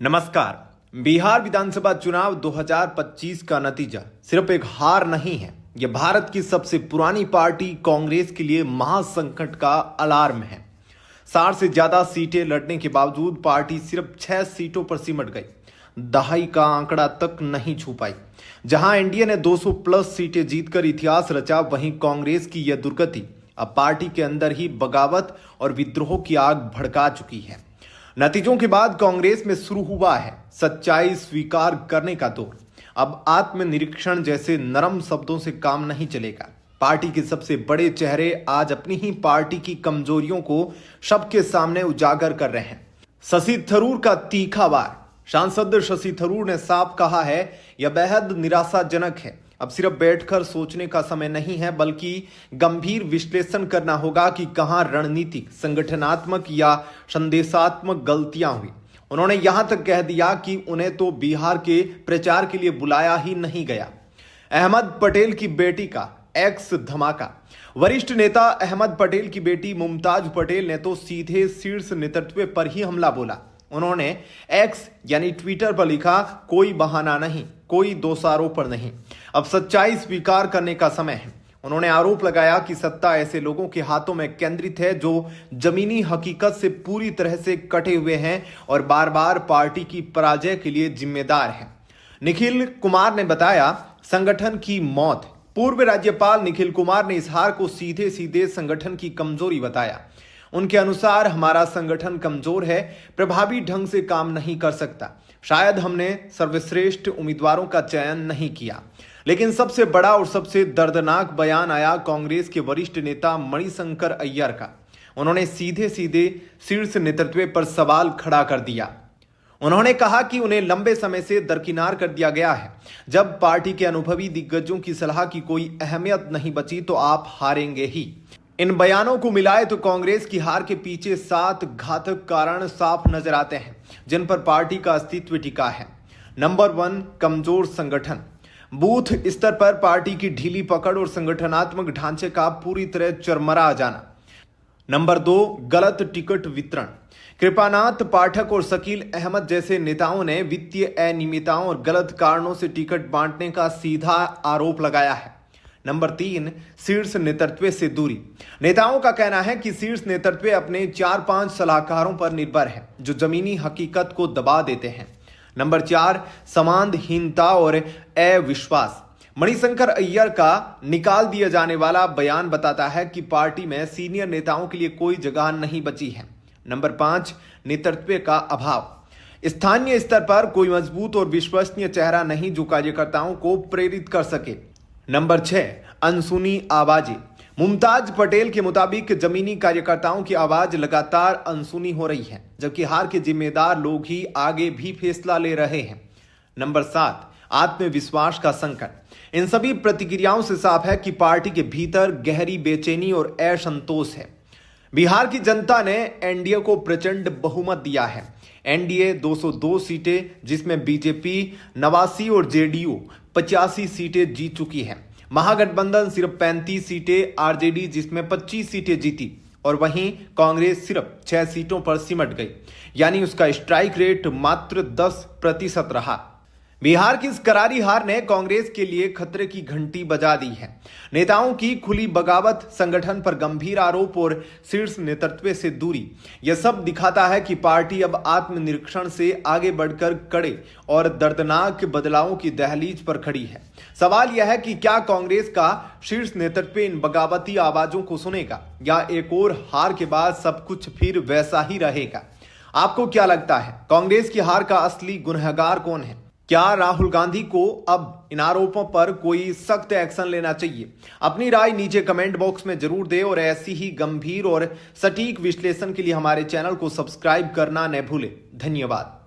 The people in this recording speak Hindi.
नमस्कार। बिहार विधानसभा चुनाव 2025 का नतीजा सिर्फ एक हार नहीं है, यह भारत की सबसे पुरानी पार्टी कांग्रेस के लिए महासंकट का अलार्म है। 60 से ज्यादा सीटें लड़ने के बावजूद पार्टी सिर्फ 6 सीटों पर सिमट गई, दहाई का आंकड़ा तक नहीं छू पाई। जहां एनडीए ने 200 प्लस सीटें जीतकर इतिहास रचा, वहीं कांग्रेस की यह दुर्गति अब पार्टी के अंदर ही बगावत और विद्रोह की आग भड़का चुकी है। नतीजों के बाद कांग्रेस में शुरू हुआ है सच्चाई स्वीकार करने का दौर। अब आत्मनिरीक्षण जैसे नरम शब्दों से काम नहीं चलेगा। पार्टी के सबसे बड़े चेहरे आज अपनी ही पार्टी की कमजोरियों को सबके सामने उजागर कर रहे हैं। शशि थरूर का तीखा वार। सांसद शशि थरूर ने साफ कहा है, यह बेहद निराशाजनक है। अब सिर्फ बैठकर सोचने का समय नहीं है, बल्कि गंभीर विश्लेषण करना होगा कि कहां रणनीतिक, संगठनात्मक या संदेशात्मक गलतियां हुई। उन्होंने यहां तक कह दिया कि उन्हें तो बिहार के प्रचार के लिए बुलाया ही नहीं गया। अहमद पटेल की बेटी का एक्स धमाका। वरिष्ठ नेता अहमद पटेल की बेटी मुमताज पटेल ने तो सीधे शीर्ष नेतृत्व पर ही हमला बोला। उन्होंने एक्स यानी ट्विटर पर लिखा, कोई बहाना नहीं, कोई दोषारोपण नहीं, अब सच्चाई स्वीकार करने का समय है। उन्होंने आरोप लगाया कि सत्ता ऐसे लोगों के हाथों में केंद्रित है जो जमीनी हकीकत से पूरी तरह से कटे हुए हैं और बार बार पार्टी की पराजय के लिए जिम्मेदार हैं। निखिल कुमार ने बताया, संगठन की मौत। पूर्व राज्यपाल निखिल कुमार ने इस हार को सीधे सीधे संगठन की कमजोरी बताया। उनके अनुसार हमारा संगठन कमजोर है, प्रभावी ढंग से काम नहीं कर सकता। शायद हमने सर्वश्रेष्ठ उम्मीदवारों का चयन नहीं किया। लेकिन सबसे बड़ा और सबसे दर्दनाक बयान आया कांग्रेस के वरिष्ठ नेता मणिशंकर अय्यर का। उन्होंने सीधे सीधे शीर्ष नेतृत्व पर सवाल खड़ा कर दिया। उन्होंने कहा कि उन्हें लंबे समय से दरकिनार कर दिया गया है। जब पार्टी के अनुभवी दिग्गजों की सलाह की कोई अहमियत नहीं बची तो आप हारेंगे ही। इन बयानों को मिलाए तो कांग्रेस की हार के पीछे 7 घातक कारण साफ नजर आते हैं, जिन पर पार्टी का अस्तित्व टिका है। नंबर 1, कमजोर संगठन। बूथ स्तर पर पार्टी की ढीली पकड़ और संगठनात्मक ढांचे का पूरी तरह चरमरा जाना। नंबर 2, गलत टिकट वितरण। कृपानाथ पाठक और शकील अहमद जैसे नेताओं ने वित्तीय अनियमितताओं और गलत कारणों से टिकट बांटने का सीधा आरोप लगाया है। नंबर 3, शीर्ष नेतृत्व से दूरी। नेताओं का कहना है कि शीर्ष नेतृत्व अपने 4-5 सलाहकारों पर निर्भर है जो जमीनी हकीकत को दबा देते हैं। नंबर 4, संवादहीनता और अविश्वास। मणिशंकर अय्यर का निकाल दिया जाने वाला बयान बताता है कि पार्टी में सीनियर नेताओं के लिए कोई जगह नहीं बची है। नंबर 5, नेतृत्व का अभाव। स्थानीय स्तर पर कोई मजबूत और विश्वसनीय चेहरा नहीं जो कार्यकर्ताओं को प्रेरित कर सके। नंबर 6, अनसुनी आवाजें। मुमताज पटेल के मुताबिक जमीनी कार्यकर्ताओं की आवाज लगातार अनसुनी हो रही है, जबकि हार के जिम्मेदार लोग ही आगे भी फैसला ले रहे हैं। नंबर 7, आत्मविश्वास का संकट। इन सभी प्रतिक्रियाओं से साफ है कि पार्टी के भीतर गहरी बेचैनी और असंतोष है। बिहार की जनता ने एनडीए को प्रचंड बहुमत दिया है। एनडीए 202 सीटें, जिसमें बीजेपी 89 और जेडीयू 85 सीटें जीत चुकी है। महागठबंधन सिर्फ 35 सीटें, आरजेडी जिसमें 25 सीटें जीती, और वहीं कांग्रेस सिर्फ 6 सीटों पर सिमट गई, यानी उसका स्ट्राइक रेट मात्र 10% रहा। बिहार की इस करारी हार ने कांग्रेस के लिए खतरे की घंटी बजा दी है। नेताओं की खुली बगावत, संगठन पर गंभीर आरोप और शीर्ष नेतृत्व से दूरी, यह सब दिखाता है कि पार्टी अब आत्मनिरीक्षण से आगे बढ़कर कड़े और दर्दनाक बदलावों की दहलीज पर खड़ी है। सवाल यह है कि क्या कांग्रेस का शीर्ष नेतृत्व इन बगावती आवाजों को सुनेगा, या एक और हार के बाद सब कुछ फिर वैसा ही रहेगा? आपको क्या लगता है, कांग्रेस की हार का असली गुनहगार कौन है? क्या राहुल गांधी को अब इन आरोपों पर कोई सख्त एक्शन लेना चाहिए? अपनी राय नीचे कमेंट बॉक्स में जरूर दें और ऐसी ही गंभीर और सटीक विश्लेषण के लिए हमारे चैनल को सब्सक्राइब करना न भूलें। धन्यवाद।